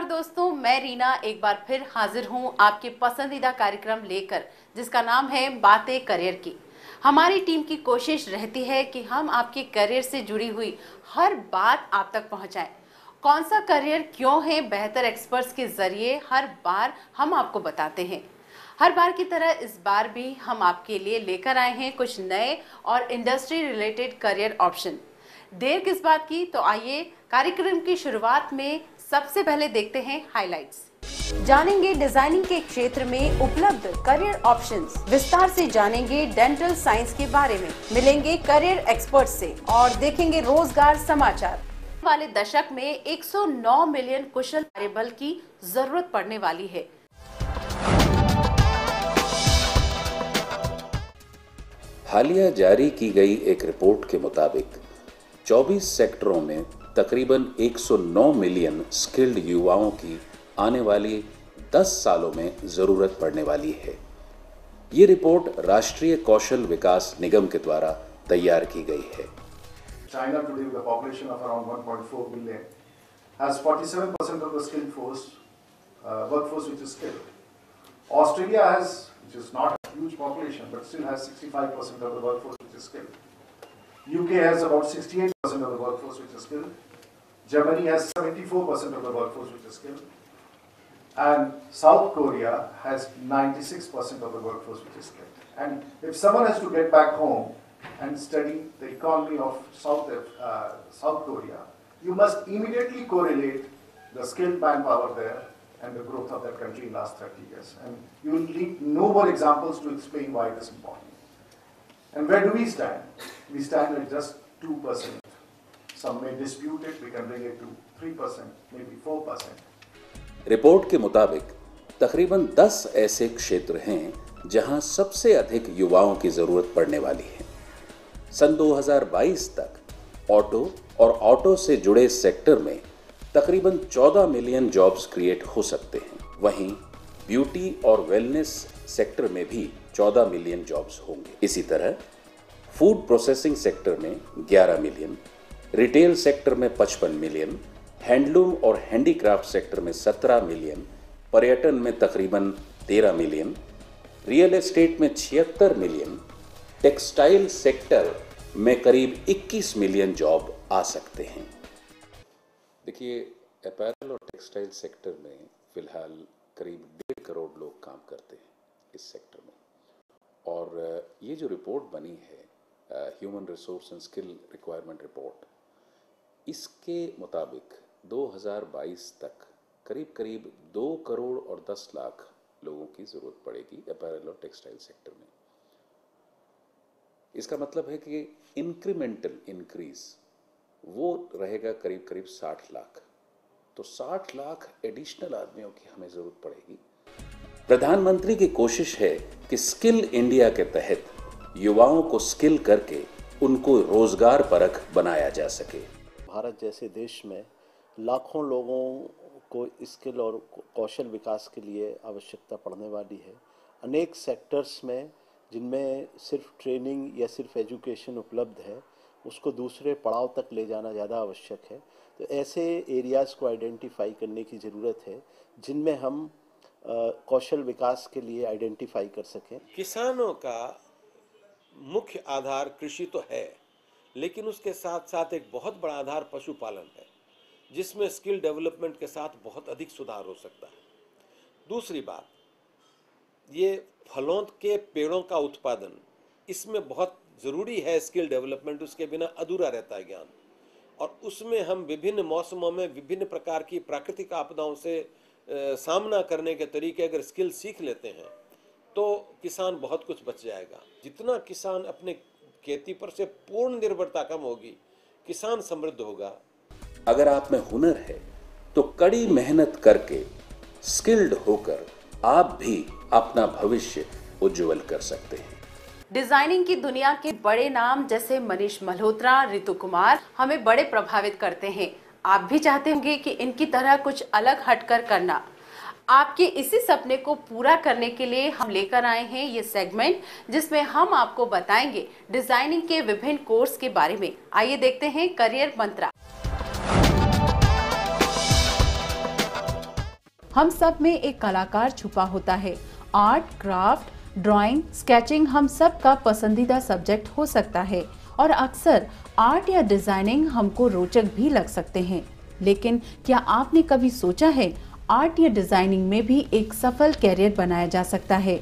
नमस्कार दोस्तों, मैं रीना एक बार फिर हाजिर हूं आपके पसंदीदा कार्यक्रम लेकर, जिसका नाम है बातें करियर की। हमारी टीम की कोशिश रहती है कि हम आपके करियर से जुड़ी हुई हर बात आप तक पहुंचाएं। कौन सा करियर क्यों है, बेहतर एक्सपर्ट्स के जरिए हर बार हम आपको बताते हैं। हर बार की तरह इस बार भी हम आपके लिए लेकर आए हैं कुछ नए और इंडस्ट्री रिलेटेड करियर ऑप्शन। देर किस बात की, तो आइए कार्यक्रम की शुरुआत में सबसे पहले देखते हैं हाइलाइट्स। जानेंगे डिजाइनिंग के क्षेत्र में उपलब्ध करियर ऑप्शंस, विस्तार से जानेंगे डेंटल साइंस के बारे में, मिलेंगे करियर एक्सपर्ट से और देखेंगे रोजगार समाचार। वाले दशक में 109 मिलियन कुशल कार्यबल की जरूरत पड़ने वाली है। हालिया जारी की गई एक रिपोर्ट के मुताबिक 24 सेक्टरों में तकरीबन 109 मिलियन स्किल्ड युवाओं की आने वाली 10 सालों में जरूरत पड़ने वाली है। ये रिपोर्ट राष्ट्रीय कौशल विकास निगम के द्वारा तैयार की गई है। China today with a population of around 1.4 billion has 47% of the skilled workforce which is skilled. Australia has, which is not a huge population, but still has 65% of the workforce which is skilled. UK has about 68% of the workforce which is skilled. Germany has 74% of the workforce which is skilled. And South Korea has 96% of the workforce which is skilled. And if someone has to get back home and study the economy of South Korea, you must immediately correlate the skilled manpower there and the growth of that country in the last 30 years. And you will need no more examples to explain why it is important. And where do we stand? We stand at just 2%. Some may dispute it, we can bring it to 3%, maybe 4%. Report के मुताबिक तकरीबन 10 ऐसे क्षेत्र हैं जहां सबसे अधिक युवाओं की जरूरत पड़ने वाली है। सन 2022 तक ऑटो और ऑटो से जुड़े सेक्टर में तकरीबन 14 मिलियन जॉब्स क्रिएट हो सकते हैं। वहीं ब्यूटी और वेलनेस सेक्टर में भी 14 मिलियन जॉब्स होंगे। इसी तरह फूड प्रोसेसिंग सेक्टर में 11 मिलियन, रिटेल सेक्टर में 55 मिलियन, हैंडलूम और हैंडीक्राफ्ट सेक्टर में 17 मिलियन, पर्यटन में तकरीबन 13 मिलियन, रियल एस्टेट में 76 मिलियन, टेक्सटाइल सेक्टर में करीब 21 मिलियन जॉब आ सकते हैं। देखिए, अपैरल और टेक्सटाइल सेक्टर में फिलहाल करीब 1.5 करोड़ लोग काम करते हैं इस सेक्टर में। और ये जो रिपोर्ट बनी है human resource and skill requirement report, इसके मुताबिक 2022 तक करीब करीब 2 करोड़ और 10 लाख लोगों की ज़रूरत पड़ेगी अपैरल और टेक्सटाइल सेक्टर में। इसका मतलब है कि इंक्रीमेंटल इंक्रीज वो रहेगा करीब करीब 60 लाख। तो 60 लाख एडिशनल आदमियों की हमें ज़रूरत पड़ेगी। प्रधानमंत्री की कोशिश है कि स्किल इंडिया के तहत युवाओं को स्किल करके उनको रोजगार परख बनाया जा सके। भारत जैसे देश में लाखों लोगों को स्किल और कौशल विकास के लिए आवश्यकता पड़ने वाली है। अनेक सेक्टर्स में जिनमें सिर्फ ट्रेनिंग या सिर्फ एजुकेशन उपलब्ध है, उसको दूसरे पड़ाव तक ले जाना ज़्यादा आवश्यक है। तो ऐसे एरियाज़ को आइडेंटिफाई करने की ज़रूरत है जिनमें हम कौशल विकास के लिए आइडेंटिफाई कर सकें। किसानों का मुख्य आधार कृषि तो है, लेकिन उसके साथ साथ एक बहुत बड़ा आधार पशुपालन है, जिसमें स्किल डेवलपमेंट के साथ बहुत अधिक सुधार हो सकता है। दूसरी बात, ये फलों के पेड़ों का उत्पादन, इसमें बहुत ज़रूरी है स्किल डेवलपमेंट, उसके बिना अधूरा रहता है ज्ञान। और उसमें हम विभिन्न मौसमों में विभिन्न प्रकार की प्राकृतिक आपदाओं से सामना करने के तरीके अगर स्किल सीख लेते हैं तो किसान बहुत कुछ बच जाएगा। जितना किसान अपने खेती पर से पूर्ण निर्भरता कम होगी, किसान समृद्ध होगा। अगर आप में हुनर है तो कड़ी मेहनत करके स्किल्ड होकर आप भी अपना भविष्य उज्जवल कर सकते हैं। डिजाइनिंग की दुनिया के बड़े नाम जैसे मनीष मल्होत्रा, रितु कुमार हमें बड़े प्रभावित करते हैं। आप भी चाहते होंगे कि इनकी तरह कुछ अलग हटकर करना। आपके इसी सपने को पूरा करने के लिए हम लेकर आए हैं ये सेगमेंट, जिसमें हम आपको बताएंगे डिजाइनिंग के विभिन्न कोर्स के बारे में। आइए देखते हैं करियर मंत्रा। हम सब में एक कलाकार छुपा होता है। आर्ट, क्राफ्ट, ड्राइंग, स्केचिंग हम सब का पसंदीदा सब्जेक्ट हो सकता है और अक्सर आर्ट या डिजाइनिंग हमको रोचक भी लग सकते हैं। लेकिन क्या आपने कभी सोचा है आर्ट या डिजाइनिंग में भी एक सफल कैरियर बनाया जा सकता है?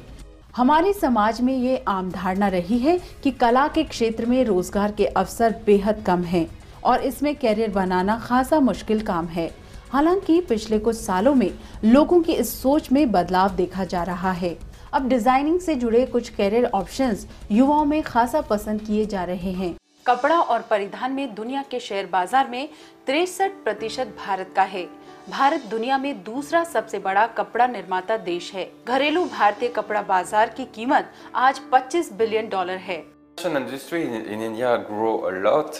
हमारे समाज में ये आम धारणा रही है कि कला के क्षेत्र में रोजगार के अवसर बेहद कम हैं और इसमें कैरियर बनाना खासा मुश्किल काम है। हालांकि पिछले कुछ सालों में लोगों की इस सोच में बदलाव देखा जा रहा है। अब डिजाइनिंग से जुड़े कुछ कैरियर ऑप्शंस युवाओं में खासा पसंद किए जा रहे हैं। कपड़ा और परिधान में दुनिया के शेयर बाजार में 63% भारत का है। भारत दुनिया में दूसरा सबसे बड़ा कपड़ा निर्माता देश है। घरेलू भारतीय कपड़ा बाजार की कीमत आज $25 बिलियन है। Fashion industry in India grow a lot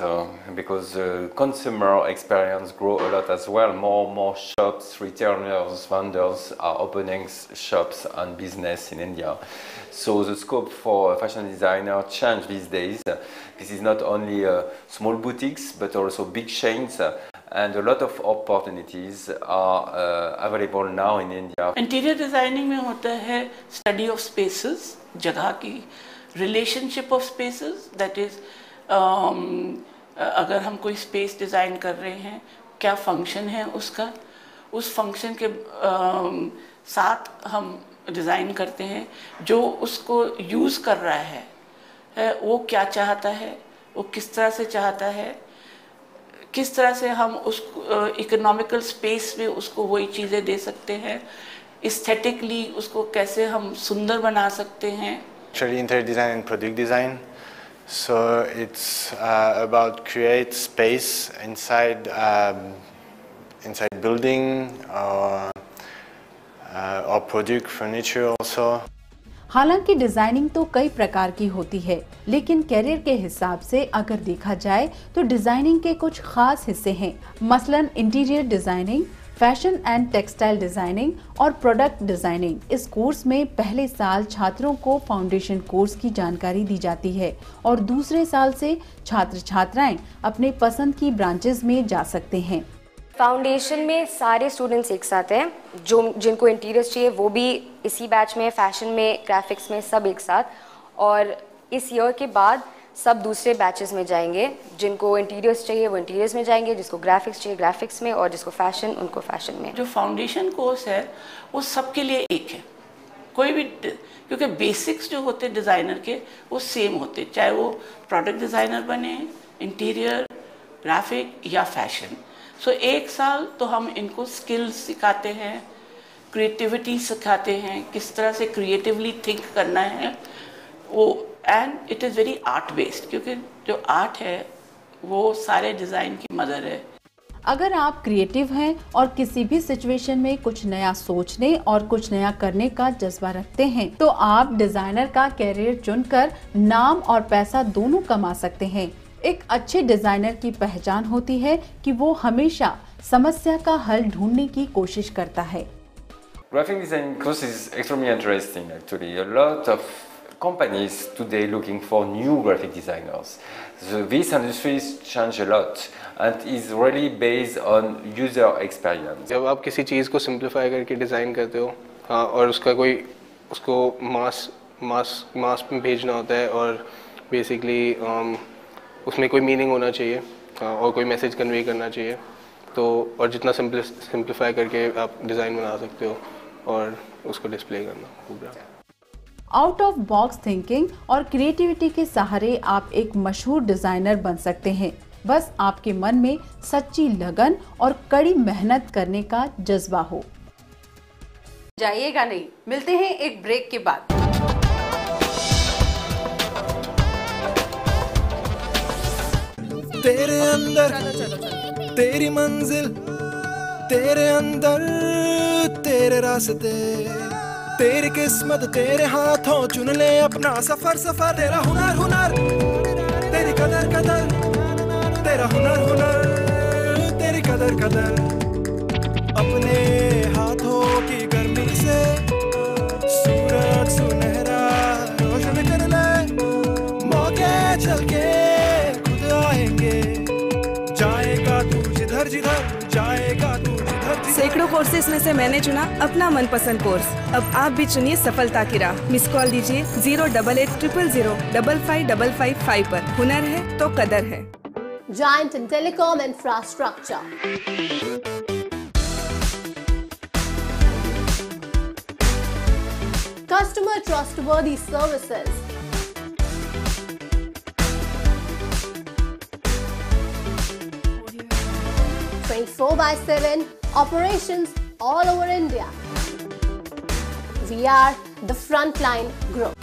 because consumer experience grow a lot as well. More shops, retailers, vendors are opening shops and business in India. So the scope for a fashion designer change these days. This is not only small boutiques but also big chains. And a lot of opportunities are available now in India. Interior designing में होता है study of spaces, जगह की, relationship of spaces, that is अगर हम कोई space design कर रहे हैं, क्या फंक्शन है उसका, उस फंक्शन के साथ हम डिज़ाइन करते हैं। जो उसको यूज़ कर रहा है वो क्या चाहता है, वो किस तरह से चाहता है, किस तरह से हम उस इकोनॉमिकल स्पेस में उसको वही चीज़ें दे सकते हैं, एस्थेटिकली उसको कैसे हम सुंदर बना सकते हैं। Actually, interior design and product design. So it's about create space inside building or product furniture also. हालांकि डिजाइनिंग तो कई प्रकार की होती है, लेकिन कैरियर के हिसाब से अगर देखा जाए तो डिजाइनिंग के कुछ खास हिस्से हैं। मसलन interior designing, fashion and textile designing और प्रोडक्ट डिजाइनिंग। इस कोर्स में पहले साल छात्रों को फाउंडेशन कोर्स की जानकारी दी जाती है और दूसरे साल से छात्र छात्राएं अपने पसंद की ब्रांचेस में जा सकते हैं। फाउंडेशन में सारे स्टूडेंट्स एक साथ हैं, जो जिनको इंटीरियर्स चाहिए वो भी इसी बैच में, फैशन में, ग्राफिक्स में, सब एक साथ। और इस ईयर के बाद सब दूसरे बैचेस में जाएंगे। जिनको इंटीरियर्स चाहिए वो इंटीरियर्स में जाएंगे, जिसको ग्राफिक्स चाहिए ग्राफिक्स में, और जिसको फैशन उनको फैशन में। जो फाउंडेशन कोर्स है वो सबके लिए एक है, कोई भी, क्योंकि बेसिक्स जो होते हैं डिज़ाइनर के वो सेम होते, चाहे वो प्रोडक्ट डिज़ाइनर बने, इंटीरियर, ग्राफिक या फैशन। सो एक साल तो हम इनको स्किल्स सिखाते हैं, क्रिएटिविटी सिखाते हैं, किस तरह से क्रिएटिवली थिंक करना है वो, and it is very art based, क्योंकि जो आर्ट है वो सारे डिज़ाइन की मदर है। अगर आप क्रिएटिव हैं और किसी भी सिचुएशन में कुछ नया सोचने और कुछ नया करने का जज्बा रखते हैं तो आप डिजाइनर का कैरियर चुनकर नाम और पैसा दोनों कमा सकते हैं। एक अच्छे डिजाइनर की पहचान होती है कि वो हमेशा समस्या का हल ढूंढने की कोशिश करता है। Graphic design course is extremely interesting actually. A lot of companies today looking for new graphic designers. So this industry change a lot and is really based on user experience. जब आप किसी चीज़ को सिंप्लीफाई करके design करते हो, हाँ, और उसको मास में भेजना होता है और बेसिकली उसमें कोई मीनिंग होना चाहिए, हाँ, और कोई मैसेज कन्वे करना चाहिए, तो और जितना सिंप्लीफाई करके आप डिज़ाइन बना सकते हो और उसको डिस्प्ले करना पूरा। आउट ऑफ बॉक्स थिंकिंग और क्रिएटिविटी के सहारे आप एक मशहूर डिजाइनर बन सकते हैं। बस आपके मन में सच्ची लगन और कड़ी मेहनत करने का जज्बा हो। जाइएगा नहीं, मिलते हैं एक ब्रेक के बाद। तेरे अंदर तेरी मंजिल, तेरे अंदर तेरे रास्ते, तेरी किस्मत तेरे हाथों, चुन ले अपना सफर सफर। तेरा हुनर हुनर, तेरी कदर कदर, तेरा हुनर हुनर, तेरी कदर कदर। अपने हाथों की गर्मी से सूरज सुनहरा रोशन कर ले, मौके चल के खुद आएंगे। जाएगा तू जिधर जिधर, जाएगा तू जिधर जिधर। सैकड़ों कोर्सेज में से मैंने चुना अपना मनपसंद कोर्स। अब आप भी चुनिए सफलता की राह। मिस कॉल दीजिए 08800055555 पर। हुनर है तो कदर है। Giant in telecom infrastructure. Customer trustworthy services. 24/7 operations all over India. We are the Frontline Group.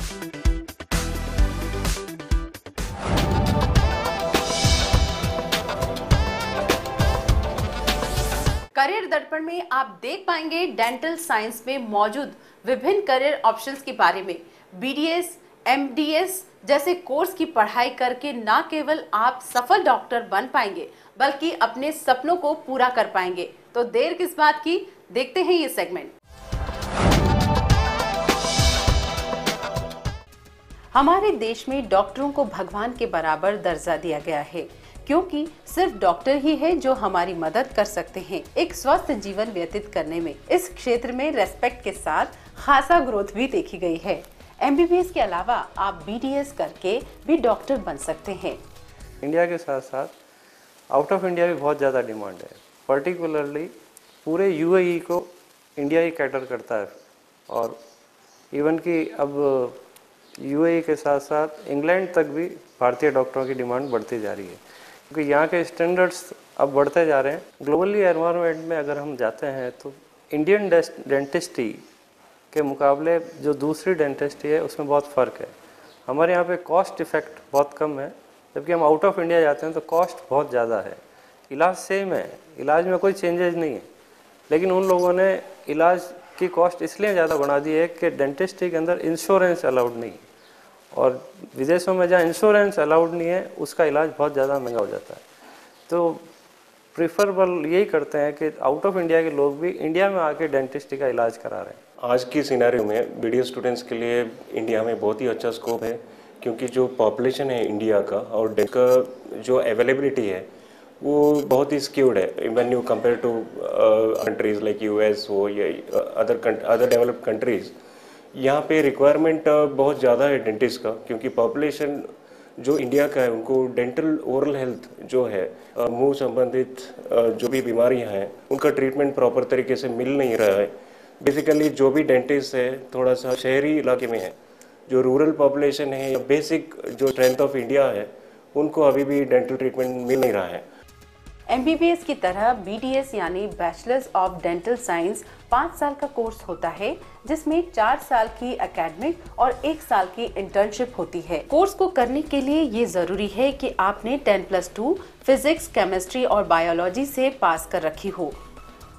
Career दर्पण में आप देख पाएंगे डेंटल साइंस में मौजूद विभिन्न करियर ऑप्शंस के बारे में। BDS, MDS जैसे कोर्स की पढ़ाई करके न केवल आप सफल डॉक्टर बन पाएंगे बल्कि अपने सपनों को पूरा कर पाएंगे। तो देर किस बात की, देखते हैं ये सेगमेंट। हमारे देश में डॉक्टरों को भगवान के बराबर दर्जा दिया गया है, क्योंकि सिर्फ डॉक्टर ही है जो हमारी मदद कर सकते हैं एक स्वस्थ जीवन व्यतीत करने में। इस क्षेत्र में रेस्पेक्ट के साथ खासा ग्रोथ भी देखी गई है। MBBS के अलावा आप BDS करके भी डॉक्टर बन सकते हैं। इंडिया के साथ साथ आउट ऑफ इंडिया भी बहुत ज़्यादा डिमांड है। पर्टिकुलरली पूरे UAE को इंडिया ही कैटर करता है, और इवन कि अब UAE के साथ साथ इंग्लैंड तक भी भारतीय डॉक्टरों की डिमांड बढ़ती जा रही है, क्योंकि यहाँ के स्टैंडर्ड्स अब बढ़ते जा रहे हैं। ग्लोबली एनवायरनमेंट में अगर हम जाते हैं तो इंडियन डेंटिस्ट्री के मुकाबले जो दूसरी डेंटिस्ट्री है उसमें बहुत फ़र्क है। हमारे यहाँ पे कॉस्ट इफ़ेक्ट बहुत कम है, जबकि हम आउट ऑफ इंडिया जाते हैं तो कॉस्ट बहुत ज़्यादा है। इलाज सेम है, इलाज में कोई चेंजेस नहीं है, लेकिन उन लोगों ने इलाज की कॉस्ट इसलिए ज़्यादा बढ़ा दी है कि डेंटिस्ट्री के अंदर इंश्योरेंस अलाउड नहीं है, और विदेशों में जहाँ इंश्योरेंस अलाउड नहीं है उसका इलाज बहुत ज़्यादा महंगा हो जाता है। तो प्रिफरेबल यही करते हैं कि आउट ऑफ इंडिया के लोग भी इंडिया में आके डेंटिस्ट्री का इलाज करा रहे हैं। आज की सिनेरियो में BDS स्टूडेंट्स के लिए इंडिया में बहुत ही अच्छा स्कोप है, क्योंकि जो पॉपुलेशन है इंडिया का और का जो अवेलेबिलिटी है वो बहुत ही स्क्यूड है when you compare to countries like US हो या अदर डेवलप्ड कंट्रीज़। यहाँ पे रिक्वायरमेंट बहुत ज़्यादा है डेंटिस्ट का, क्योंकि पॉपुलेशन जो इंडिया का है उनको डेंटल ओरल हेल्थ जो है मुंह संबंधित जो भी बीमारियाँ हैं उनका ट्रीटमेंट प्रॉपर तरीके से मिल नहीं रहा है। बेसिकली जो भी डेंटिस्ट है थोड़ा सा शहरी इलाके में है, जो रूरल पॉपुलेशन है या बेसिक जो स्ट्रेंथ ऑफ इंडिया है उनको अभी भी डेंटल ट्रीटमेंट मिल नहीं रहा है। MBBS की तरह BDS यानी बैचलर्स ऑफ डेंटल साइंस 5 साल का कोर्स होता है, जिसमें 4 साल की एकेडमिक और 1 साल की इंटर्नशिप होती है। कोर्स को करने के लिए ये जरूरी है कि आपने 10+2 फिजिक्स, केमिस्ट्री और बायोलॉजी से पास कर रखी हो।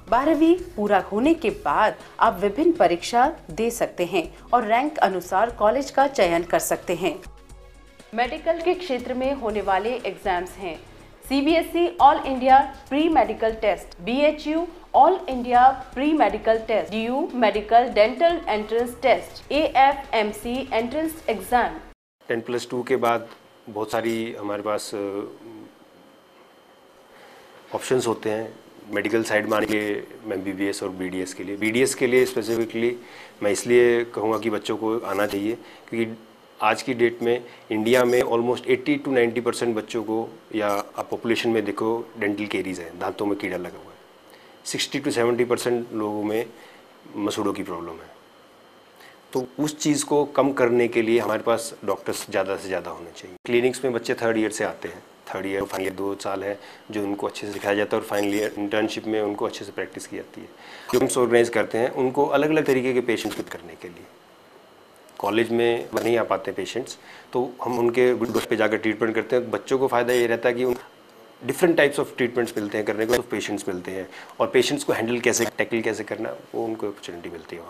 12वीं पूरा होने के बाद आप विभिन्न परीक्षा दे सकते हैं और रैंक अनुसार कॉलेज का चयन कर सकते हैं। मेडिकल के क्षेत्र में होने वाले एग्जाम्स हैं CBSE all India pre medical test, BHU all India pre medical test, DU medical dental entrance test, AFMC entrance exam. 10+2 के बाद बहुत सारी हमारे पास ऑप्शंस होते हैं मेडिकल साइड में आने के लिए, MBBS और BDS के लिए। BDS के लिए स्पेसिफिकली मैं इसलिए कहूँगा कि बच्चों को आना चाहिए, क्योंकि आज की डेट में इंडिया में ऑलमोस्ट 80 to 90% बच्चों को, या आप पॉपुलेशन में देखो डेंटल केरीज है, दांतों में कीड़ा लगा हुआ है। 60 to 70% लोगों में मसूड़ों की प्रॉब्लम है। तो उस चीज़ को कम करने के लिए हमारे पास डॉक्टर्स ज़्यादा से ज़्यादा होने चाहिए। क्लिनिक्स में बच्चे 3rd ईयर से आते हैं, 3rd ईयर फाइनल ईयर 2 साल है जो उनको अच्छे से सिखाया जाता है, और फाइनल ईयर इंटर्नशिप में उनको अच्छे से प्रैक्टिस की जाती है। जो हम ऑर्गेनाइज करते हैं उनको अलग अलग तरीके के पेशेंट्स पिक करने के लिए। कॉलेज में नहीं आ पाते पेशेंट्स, तो हम उनके डोर पे जाकर ट्रीटमेंट करते हैं। बच्चों को फ़ायदा ये रहता है कि उन डिफरेंट टाइप्स ऑफ ट्रीटमेंट्स मिलते हैं करने को, पेशेंट्स मिलते हैं, और पेशेंट्स को हैंडल कैसे, टैकल कैसे करना, वो उनको अपॉर्चुनिटी मिलती है।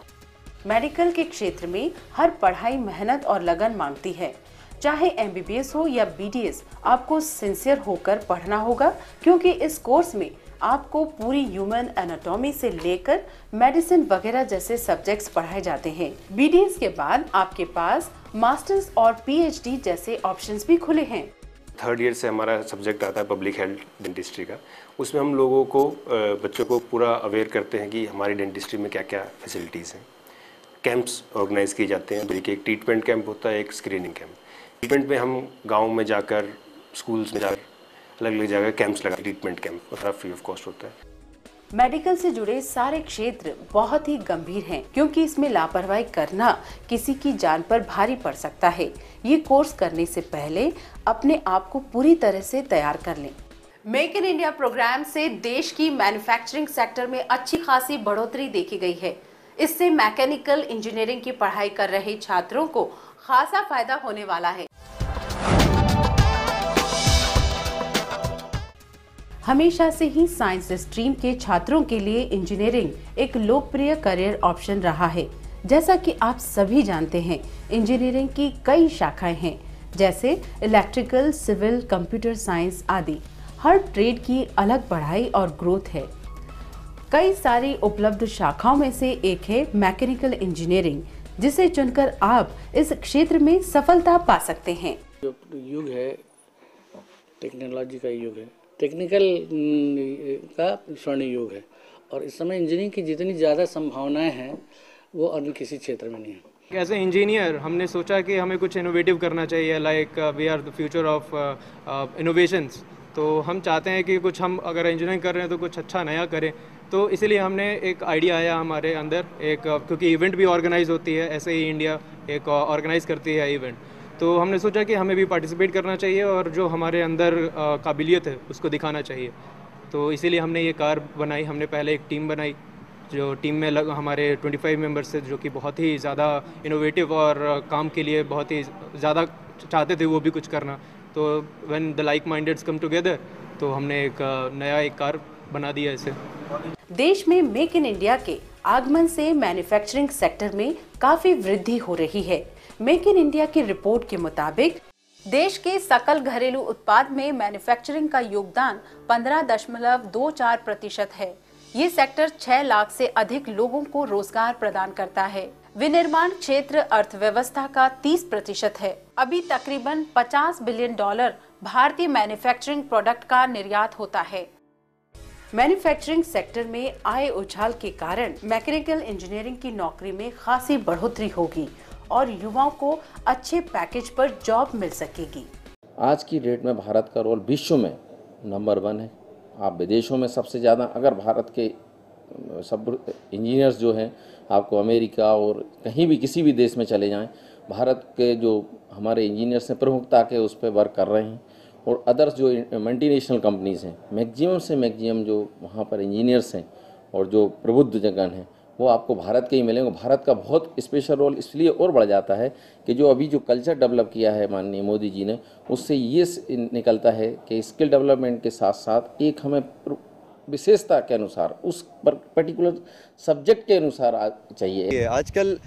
मेडिकल के क्षेत्र में हर पढ़ाई मेहनत और लगन मांगती है। चाहे MBBS हो या BDS, आपको सिंसियर होकर पढ़ना होगा, क्योंकि इस कोर्स में आपको पूरी ह्यूमन एनाटॉमी से लेकर मेडिसिन वगैरह जैसे सब्जेक्ट्स पढ़ाए जाते हैं। BDS के बाद आपके पास मास्टर्स और PhD जैसे ऑप्शंस भी खुले हैं। 3rd ईयर से हमारा सब्जेक्ट आता है पब्लिक हेल्थ डेंटिस्ट्री का। उसमें हम लोगों को बच्चों को पूरा अवेयर करते हैं कि हमारी डेंटिस्ट्री में क्या क्या फैसिलिटीज़ हैं। कैंप्स ऑर्गेनाइज किए जाते हैं, बल्कि एक ट्रीटमेंट कैंप होता है, एक स्क्रीनिंग कैंप। ट्रीटमेंट में हम गाँव में जाकर, स्कूल्स में जाकर अलग अलग जगह कैंप्स लगा, ट्रीटमेंट कैंप सारा फ्री ऑफ कॉस्ट होता है। मेडिकल से जुड़े सारे क्षेत्र बहुत ही गंभीर हैं, क्योंकि इसमें लापरवाही करना किसी की जान पर भारी पड़ सकता है। ये कोर्स करने से पहले अपने आप को पूरी तरह से तैयार कर लें। मेक इन इंडिया प्रोग्राम से देश की मैन्युफैक्चरिंग सेक्टर में अच्छी खासी बढ़ोतरी देखी गई है। इससे मैकेनिकल इंजीनियरिंग की पढ़ाई कर रहे छात्रों को खासा फायदा होने वाला है। हमेशा से ही साइंस स्ट्रीम के छात्रों के लिए इंजीनियरिंग एक लोकप्रिय करियर ऑप्शन रहा है। जैसा कि आप सभी जानते हैं, इंजीनियरिंग की कई शाखाएं हैं, जैसे इलेक्ट्रिकल, सिविल, कंप्यूटर साइंस आदि। हर ट्रेड की अलग पढ़ाई और ग्रोथ है। कई सारी उपलब्ध शाखाओं में से एक है मैकेनिकल इंजीनियरिंग, जिसे चुनकर आप इस क्षेत्र में सफलता पा सकते हैं। जो युग है, टेक्नोलॉजी का युग है, टेक्निकल का स्वर्ण युग है, और इस समय इंजीनियरिंग की जितनी ज़्यादा संभावनाएं हैं वो अन्य किसी क्षेत्र में नहीं है। एज ए इंजीनियर हमने सोचा कि हमें कुछ इनोवेटिव करना चाहिए, like we are the future of innovations. तो हम चाहते हैं कि कुछ हम अगर इंजीनियरिंग कर रहे हैं तो कुछ अच्छा नया करें। तो इसीलिए हमने एक आइडिया आया हमारे अंदर, एक क्योंकि इवेंट भी ऑर्गेनाइज होती है, ऐसे ही इंडिया एक ऑर्गेनाइज करती है इवेंट, तो हमने सोचा कि हमें भी पार्टिसिपेट करना चाहिए और जो हमारे अंदर काबिलियत है उसको दिखाना चाहिए। तो इसीलिए हमने ये कार बनाई। हमने पहले एक टीम बनाई, जो टीम में हमारे 25 मेंबर्स थे, जो कि बहुत ही ज़्यादा इनोवेटिव और काम के लिए बहुत ही ज़्यादा चाहते थे वो भी कुछ करना। तो when the like mindeds come together, तो हमने एक नया एक कार बना दिया इसे। देश में मेक इन इंडिया के आगमन से मैन्युफैक्चरिंग सेक्टर में काफी वृद्धि हो रही है। मेक इन इंडिया की रिपोर्ट के मुताबिक देश के सकल घरेलू उत्पाद में मैन्युफैक्चरिंग का योगदान 15.24% है। ये सेक्टर 6 लाख से अधिक लोगों को रोजगार प्रदान करता है। विनिर्माण क्षेत्र अर्थव्यवस्था का 30% है। अभी तकरीबन $50 बिलियन भारतीय मैन्युफैक्चरिंग प्रोडक्ट का निर्यात होता है। मैन्युफैक्चरिंग सेक्टर में आए उछाल के कारण मैकेनिकल इंजीनियरिंग की नौकरी में खासी बढ़ोतरी होगी और युवाओं को अच्छे पैकेज पर जॉब मिल सकेगी। आज की डेट में भारत का रोल विश्व में नंबर 1 है। आप विदेशों में सबसे ज़्यादा, अगर भारत के सब इंजीनियर्स जो हैं, आपको अमेरिका और कहीं भी किसी भी देश में चले जाएं, भारत के जो हमारे इंजीनियर्स हैं प्रमुखता के उस पर वर्क कर रहे हैं। और अदर्स जो मल्टीनेशनल कंपनीज़ हैं, मैक्सिमम से मैक्सिमम जो वहाँ पर इंजीनियर्स हैं और जो प्रबुद्ध जगह हैं, वो आपको भारत के ही मिलेंगे। भारत का बहुत स्पेशल रोल इसलिए और बढ़ जाता है कि जो अभी जो कल्चर डेवलप किया है माननीय मोदी जी ने, उससे ये निकलता है कि स्किल डेवलपमेंट के साथ साथ एक हमें विशेषता के अनुसार उस पर्टिकुलर सब्जेक्ट के अनुसार चाहिए। आजकल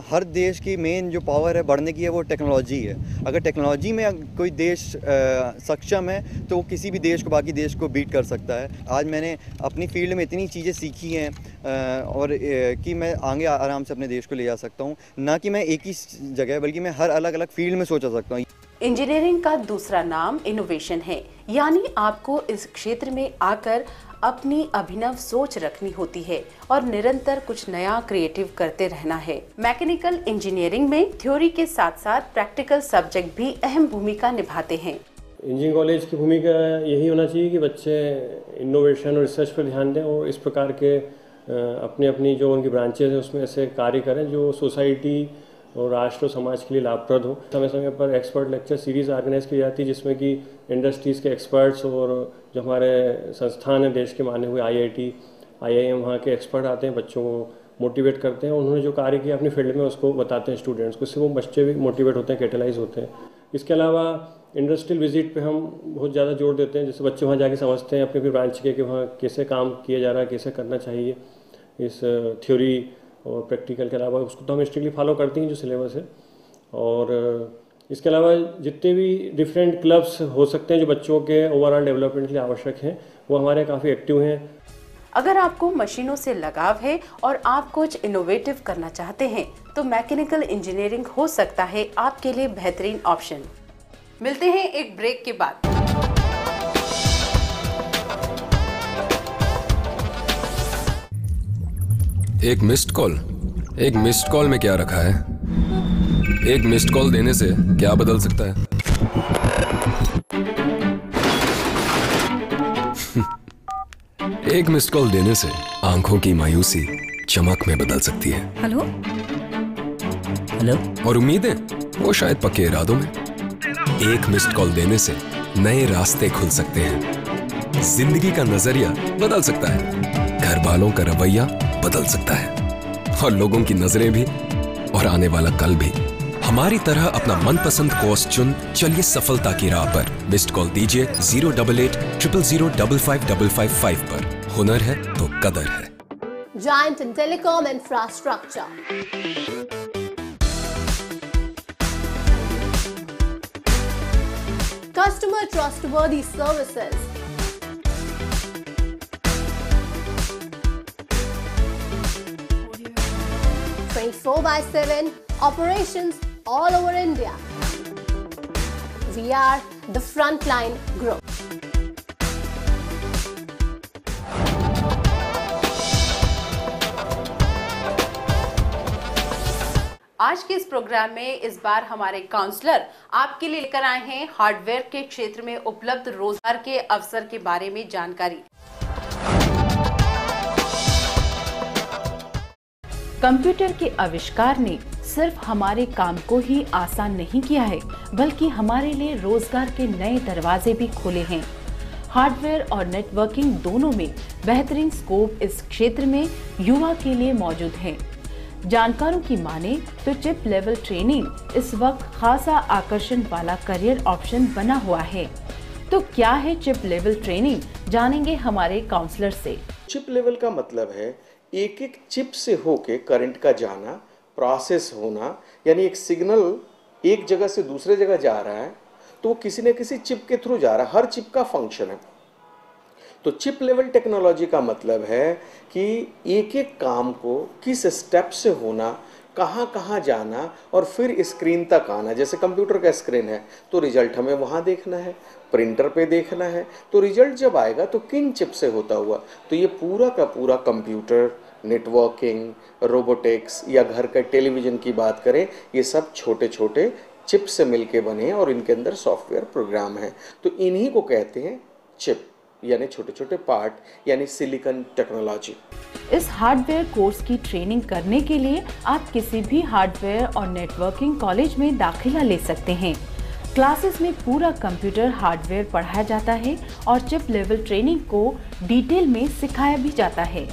हर देश की मेन जो पावर है बढ़ने की है वो टेक्नोलॉजी है। अगर टेक्नोलॉजी में कोई देश सक्षम है तो वो किसी भी देश को, बाकी देश को बीट कर सकता है। आज मैंने अपनी फील्ड में इतनी चीज़ें सीखी हैं और कि मैं आगे आराम से अपने देश को ले जा सकता हूँ। ना कि मैं एक ही जगह, बल्कि मैं हर अलग अलग फील्ड में सोच सकता हूँ। इंजीनियरिंग का दूसरा नाम इनोवेशन है, यानी आपको इस क्षेत्र में आकर अपनी अभिनव सोच रखनी होती है और निरंतर कुछ नया क्रिएटिव करते रहना है। मैकेनिकल इंजीनियरिंग में थ्योरी के साथ साथ प्रैक्टिकल सब्जेक्ट भी अहम भूमिका निभाते हैं। इंजीनियरिंग कॉलेज की भूमिका यही होना चाहिए कि बच्चे इनोवेशन और रिसर्च पर ध्यान दें और इस प्रकार के अपनी अपनी जो उनकी ब्रांचेज हैं उसमें ऐसे कार्य करें जो सोसाइटी और राष्ट्र और समाज के लिए लाभप्रद हो। समय समय पर एक्सपर्ट लेक्चर सीरीज़ ऑर्गेनाइज की जाती है जिसमें कि इंडस्ट्रीज़ के एक्सपर्ट्स और जो हमारे संस्थान हैं देश के माने हुए IIT, IIM, वहाँ के एक्सपर्ट आते हैं, बच्चों को मोटिवेट करते हैं। उन्होंने जो कार्य किया अपनी फील्ड में उसको बताते हैं स्टूडेंट्स को, इससे वो बच्चे भी मोटिवेट होते हैं, कैटेलाइज होते हैं। इसके अलावा इंडस्ट्रियल विजिट पे हम बहुत ज़्यादा जोर देते हैं, जैसे बच्चे वहाँ जाके समझते हैं अपने ब्रांच के कि वहाँ कैसे काम किया जा रहा है, कैसे करना चाहिए। इस थ्योरी और प्रैक्टिकल के अलावा उसको तो हम स्ट्रिक्टली फॉलो करते हैं जो सिलेबस है। और इसके अलावा जितने भी डिफरेंट क्लब्स हो सकते हैं जो बच्चों के ओवरऑल डेवलपमेंट के लिए आवश्यक हैं, वो हमारे काफ़ी एक्टिव हैं। अगर आपको मशीनों से लगाव है और आप कुछ इनोवेटिव करना चाहते हैं तो मैकेनिकल इंजीनियरिंग हो सकता है आपके लिए बेहतरीन ऑप्शन। मिलते हैं एक ब्रेक के बाद। एक मिस्ड कॉल में क्या रखा है? एक मिस्ड कॉल देने से क्या बदल सकता है? एक मिस्ड कॉल देने से आंखों की मायूसी चमक में बदल सकती है। हेलो और उम्मीदें वो शायद पक्के इरादों में। एक मिस्ड कॉल देने से नए रास्ते खुल सकते हैं। जिंदगी का नजरिया बदल सकता है, घर वालों का रवैया बदल सकता है और लोगों की नजरें भी, और आने वाला कल भी। हमारी तरह अपना मनपसंद कोर्स चुन चलिए सफलता की राह पर। मिस्ड कॉल दीजिए 088-000-55555 पर। हुनर है तो कदर है। Giant in telecom infrastructure. Customer trustworthy services. (24/7) operations all over India. We are the Frontline Group. आज के इस प्रोग्राम में इस बार हमारे काउंसलर आपके लिए लेकर आए हैं हार्डवेयर के क्षेत्र में उपलब्ध रोजगार के अवसर के बारे में जानकारी। कंप्यूटर के आविष्कार ने सिर्फ हमारे काम को ही आसान नहीं किया है, बल्कि हमारे लिए रोजगार के नए दरवाजे भी खोले हैं। हार्डवेयर और नेटवर्किंग दोनों में बेहतरीन स्कोप इस क्षेत्र में युवा के लिए मौजूद है। जानकारों की माने तो चिप लेवल ट्रेनिंग इस वक्त खासा आकर्षण वाला करियर ऑप्शन बना हुआ है। तो क्या है चिप लेवल ट्रेनिंग, जानेंगे हमारे काउंसलर से। चिप लेवल का मतलब है एक एक चिप से होके करंट का जाना, प्रोसेस होना, यानी एक सिग्नल एक जगह से दूसरे जगह जा रहा है तो वो किसी न किसी चिप के थ्रू जा रहा है। हर चिप का फंक्शन है। तो चिप लेवल टेक्नोलॉजी का मतलब है कि एक एक काम को किस स्टेप से होना, कहाँ कहाँ जाना और फिर स्क्रीन तक आना। जैसे कंप्यूटर का स्क्रीन है तो रिजल्ट हमें वहाँ देखना है, प्रिंटर पे देखना है, तो रिजल्ट जब आएगा तो किन चिप से होता हुआ। तो ये पूरा का पूरा कंप्यूटर, नेटवर्किंग, रोबोटिक्स या घर का टेलीविज़न की बात करें, ये सब छोटे छोटे चिप से मिलके बने हैं और इनके अंदर सॉफ्टवेयर प्रोग्राम है। तो इन्हीं को कहते हैं चिप, यानी छोटे छोटे पार्ट, यानी सिलिकॉन टेक्नोलॉजी। इस हार्डवेयर कोर्स की ट्रेनिंग करने के लिए आप किसी भी हार्डवेयर और नेटवर्किंग कॉलेज में दाखिला ले सकते हैं। क्लासेस में पूरा कंप्यूटर हार्डवेयर पढ़ाया जाता है और चिप लेवल ट्रेनिंग को डिटेल में सिखाया भी जाता है।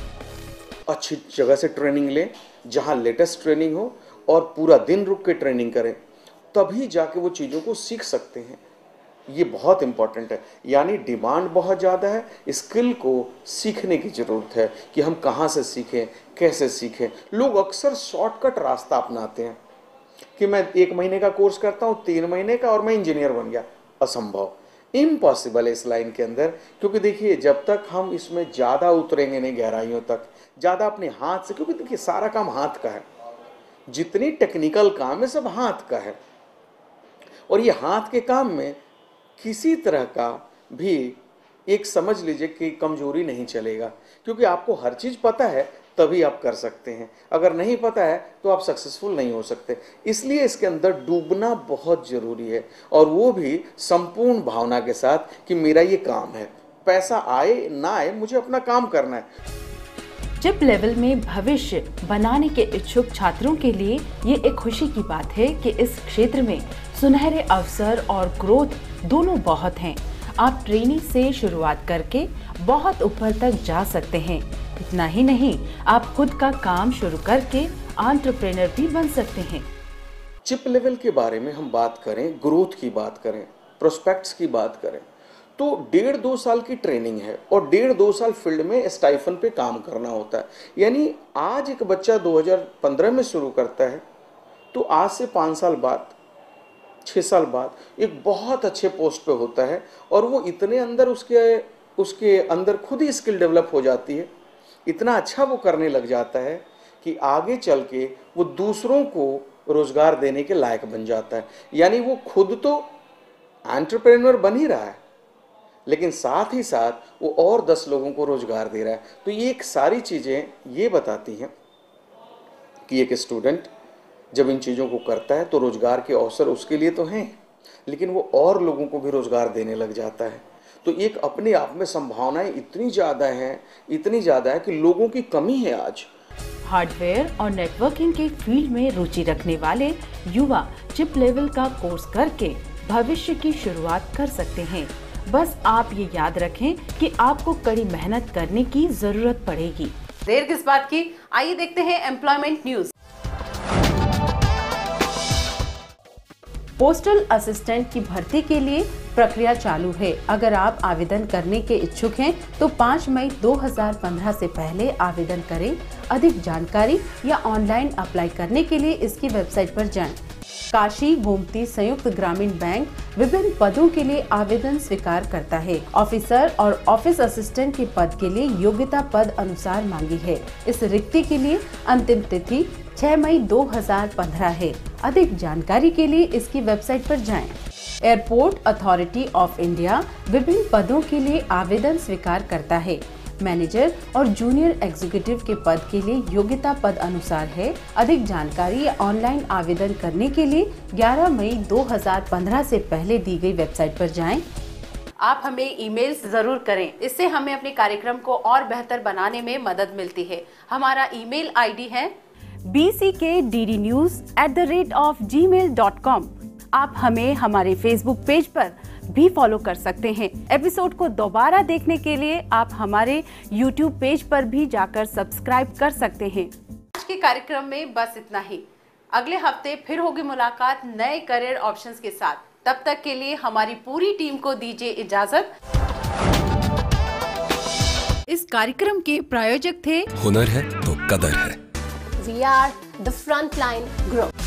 अच्छी जगह से ट्रेनिंग लें, जहां लेटेस्ट ट्रेनिंग हो और पूरा दिन रुक के ट्रेनिंग करें, तभी जाके वो चीज़ों को सीख सकते हैं। ये बहुत इम्पॉर्टेंट है। यानी डिमांड बहुत ज़्यादा है, स्किल को सीखने की ज़रूरत है कि हम कहाँ से सीखें, कैसे सीखें। लोग अक्सर शॉर्टकट रास्ता अपनाते हैं कि मैं 1 महीने का कोर्स करता हूँ, 3 महीने का, और मैं इंजीनियर बन गया। असंभव, इम्पॉसिबल है इस लाइन के अंदर। क्योंकि देखिए, जब तक हम इसमें ज़्यादा उतरेंगे नहीं गहराइयों तक, ज़्यादा अपने हाथ से, क्योंकि देखिए सारा काम हाथ का है, जितनी टेक्निकल काम है सब हाथ का है, और ये हाथ के काम में किसी तरह का भी एक समझ लीजिए कि कमजोरी नहीं चलेगा। क्योंकि आपको हर चीज़ पता है तभी आप कर सकते हैं, अगर नहीं पता है तो आप सक्सेसफुल नहीं हो सकते। इसलिए इसके अंदर डूबना बहुत ज़रूरी है, और वो भी संपूर्ण भावना के साथ कि मेरा ये काम है, पैसा आए ना आए मुझे अपना काम करना है। चिप लेवल में भविष्य बनाने के इच्छुक छात्रों के लिए ये एक खुशी की बात है कि इस क्षेत्र में सुनहरे अवसर और ग्रोथ दोनों बहुत हैं। आप ट्रेनिंग से शुरुआत करके बहुत ऊपर तक जा सकते हैं। इतना ही नहीं, आप खुद का काम शुरू करके एंटरप्रेन्योर भी बन सकते हैं। चिप लेवल के बारे में हम बात करें, ग्रोथ की बात करें, प्रोस्पेक्ट्स की बात करें, तो 1.5-2 साल की ट्रेनिंग है और 1.5-2 साल फील्ड में स्टाइफन पे काम करना होता है। यानी आज एक बच्चा 2015 में शुरू करता है तो आज से 5 साल बाद, 6 साल बाद एक बहुत अच्छे पोस्ट पे होता है, और वो इतने अंदर उसके अंदर खुद ही स्किल डेवलप हो जाती है, इतना अच्छा वो करने लग जाता है कि आगे चल के वो दूसरों को रोजगार देने के लायक बन जाता है। यानी वो खुद तो एंटरप्रेन्योर बन ही रहा है, लेकिन साथ ही साथ वो और 10 लोगों को रोजगार दे रहा है। तो ये एक सारी चीज़ें ये बताती हैं कि एक स्टूडेंट जब इन चीज़ों को करता है तो रोजगार के अवसर उसके लिए तो हैं, लेकिन वो और लोगों को भी रोजगार देने लग जाता है। तो एक अपने आप में संभावनाएं इतनी ज़्यादा है कि लोगों की कमी है आज। हार्डवेयर और नेटवर्किंग के फील्ड में रुचि रखने वाले युवा चिप लेवल का कोर्स करके भविष्य की शुरुआत कर सकते हैं। बस आप ये याद रखें कि आपको कड़ी मेहनत करने की जरूरत पड़ेगी। देर किस बात की, आइए देखते हैं एम्प्लॉयमेंट न्यूज। पोस्टल असिस्टेंट की भर्ती के लिए प्रक्रिया चालू है। अगर आप आवेदन करने के इच्छुक हैं तो 5 मई 2015 से पहले आवेदन करें। अधिक जानकारी या ऑनलाइन अप्लाई करने के लिए इसकी वेबसाइट पर जाएं। काशी गोमती संयुक्त ग्रामीण बैंक विभिन्न पदों के लिए आवेदन स्वीकार करता है। ऑफिसर और ऑफिस असिस्टेंट के पद के लिए योग्यता पद अनुसार मांगी है। इस रिक्ति के लिए अंतिम तिथि 6 मई 2015 है। अधिक जानकारी के लिए इसकी वेबसाइट पर जाएं। एयरपोर्ट अथॉरिटी ऑफ इंडिया विभिन्न पदों के लिए आवेदन स्वीकार करता है। मैनेजर और जूनियर एग्जीक्यूटिव के पद के लिए योग्यता पद अनुसार है। अधिक जानकारी या ऑनलाइन आवेदन करने के लिए 11 मई 2015 से पहले दी गई वेबसाइट पर जाएं। आप हमें ईमेल्स जरूर करें, इससे हमें अपने कार्यक्रम को और बेहतर बनाने में मदद मिलती है। हमारा ईमेल आईडी है bckdnews@gmail.com। आप हमें हमारे फेसबुक पेज पर भी फॉलो कर सकते हैं। एपिसोड को दोबारा देखने के लिए आप हमारे यूट्यूब पेज पर भी जाकर सब्सक्राइब कर सकते हैं। आज के कार्यक्रम में बस इतना ही। अगले हफ्ते फिर होगी मुलाकात नए करियर ऑप्शंस के साथ। तब तक के लिए हमारी पूरी टीम को दीजिए इजाजत। इस कार्यक्रम के प्रायोजक थे हुनर है तो कदर है। We are the Frontline Group.